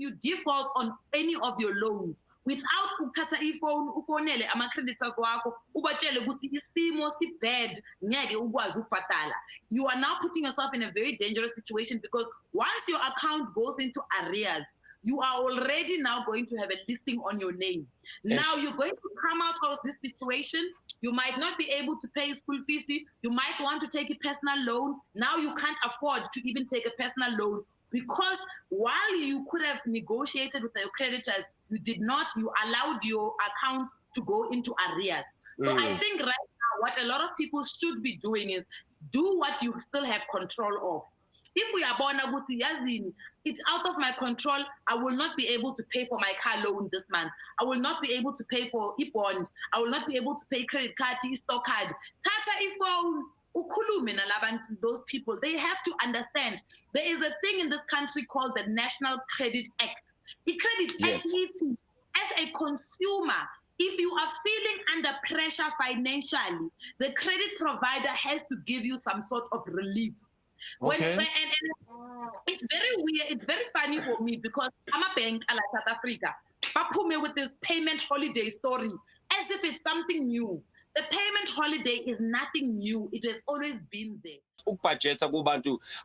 you default on any of your loans, without ukuthatha ifone ufonele ama creditors wakho ubatshele ukuthi isimo si bad ngeke ukwazi ukubhadala, you are now putting yourself in a very dangerous situation, because once your account goes into arrears, you are already now going to have a listing on your name. Now you're going to come out of this situation. You might not be able to pay school fees. You might want to take a personal loan. Now you can't afford to even take a personal loan, because while you could have negotiated with your creditors, you did not. You allowed your account to go into arrears. So I think right now what a lot of people should be doing is do what you still have control of. If we are born Yazini, it's out of my control. I will not be able to pay for my car loan this month. I will not be able to pay for e-bond. I will not be able to pay credit card, e-stock card. Tata ifone, ukhulume nalabantu, those people, they have to understand there is a thing in this country called the National Credit Act. The Credit Act needs, as a consumer, if you are feeling under pressure financially, the credit provider has to give you some sort of relief. And it's very weird, it's very funny for me, because I'm a bank like South Africa. But put me with this payment holiday story as if it's something new. The payment holiday is nothing new. It has always been there.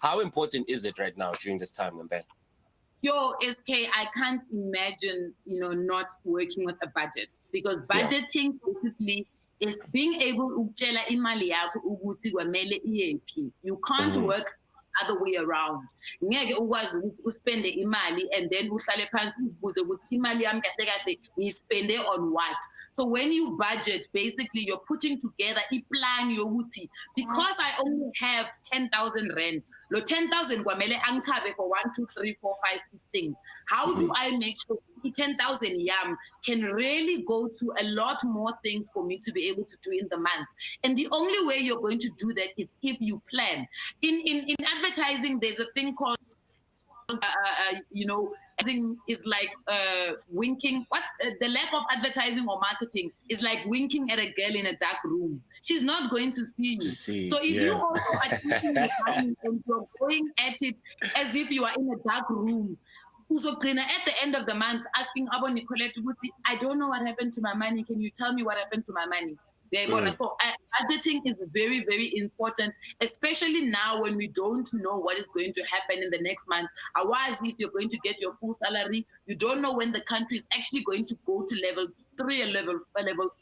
How important is it right now during this time, Ben? Yo, SK, I can't imagine, not working with a budget, because budgeting basically is being able to tell imali yakho ukuthi kwamele iyephi. You can't work other way around. Ngeke ukwazi ukuthi uspende imali and then uhlale phansi uzibuze ukuthi imali yami kahle kahle ngispende on what. So when you budget, basically you're putting together a plan yokuthi, because I only have 10,000 rand, lo 10,000 kwamele angikhabe for 1, 2, 3, 4, 5, 6 things. How do I make sure 10,000 yam can really go to a lot more things for me to be able to do in the month? And the only way you're going to do that is if you plan. In advertising, there's a thing called is like winking. The lack of advertising or marketing is like winking at a girl in a dark room. She's not going to see you. So if you also are taking the money and you're going at it as if you are in a dark room, at the end of the month asking Abo Nicolette, I don't know what happened to my money. Can you tell me what happened to my money? So budgeting is very, very important, especially now when we don't know what is going to happen in the next month. Otherwise, if you're going to get your full salary, you don't know when the country is actually going to go to level 3 and level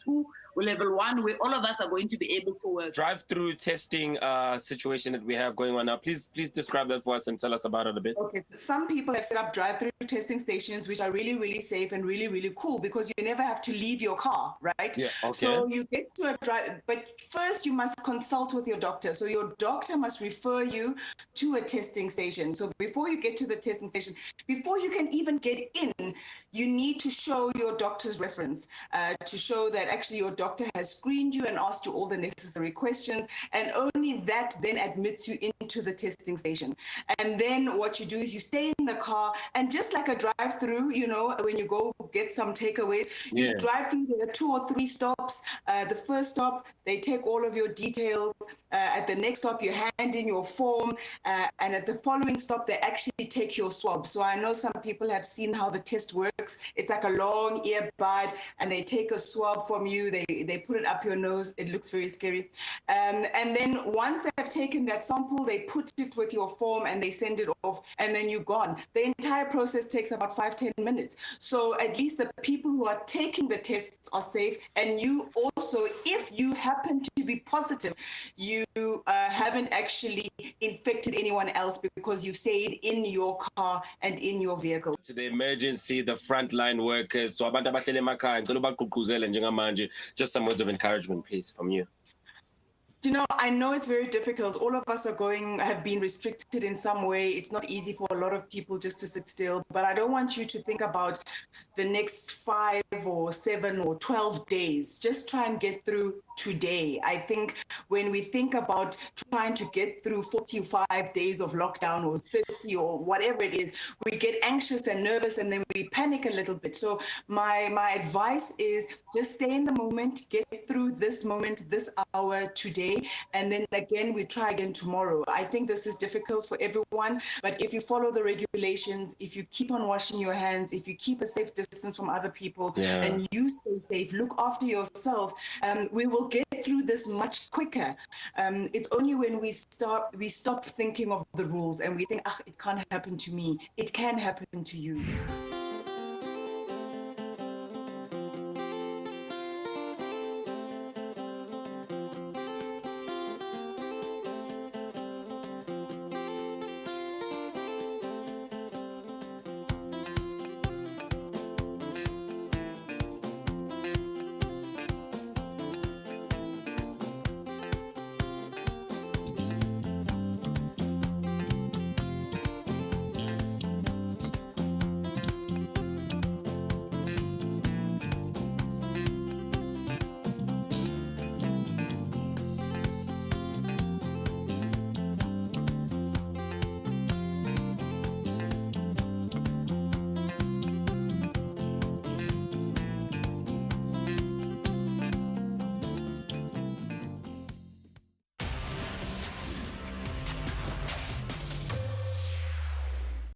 2 or level 1, where all of us are going to be able to work. Drive-through testing situation that we have going on now. Please describe that for us and tell us about it a bit. Okay, some people have set up drive-through testing stations, which are really, really safe and really, really cool, because you never have to leave your car, right? Yeah, okay. So you get to a drive, but first you must consult with your doctor. So your doctor must refer you to a testing station. So before you get to the testing station, before you can even get in, you need to show your doctor's reference to show that actually your doctor has screened you and asked you all the necessary questions, and only that then admits you into the testing station. And then what you do is you stay in the car, and just like a drive-through, when you go get some takeaways, you drive through the 2 or 3 stops. The first stop, they take all of your details. At the next stop, you hand in your form, and at the following stop, they actually take your swab. So I know some people have seen how the test works. It's like a long earbud, and they take a swab from you. They put it up your nose. It looks very scary. And then once they've taken that sample, they put it with your form and they send it off, and then you're gone. The entire process takes about 5-10 minutes. So at least the people who are taking the tests are safe, and you also, if you happen to be positive, you haven't actually infected anyone else because you stayed in your car and in your vehicle. To the emergency, the frontline workers, so abantu abahlele emakhaya ngicela ubagqugquzele njengamanje, just some words of encouragement, please, from you. I know it's very difficult. All of us have been restricted in some way. It's not easy for a lot of people just to sit still, but I don't want you to think about the next 5 or 7 or 12 days. Just try and get through today. I think when we think about trying to get through 45 days of lockdown or 30 or whatever it is, we get anxious and nervous and then we panic a little bit. So my advice is just stay in the moment, get through this moment, this hour today, and then again, we try again tomorrow. I think this is difficult for everyone, but if you follow the regulations, if you keep on washing your hands, if you keep a safe distance from other people, and you stay safe, look after yourself, we will get through this much quicker. It's only when we stop thinking of the rules and we think, it can't happen to me. It can happen to you.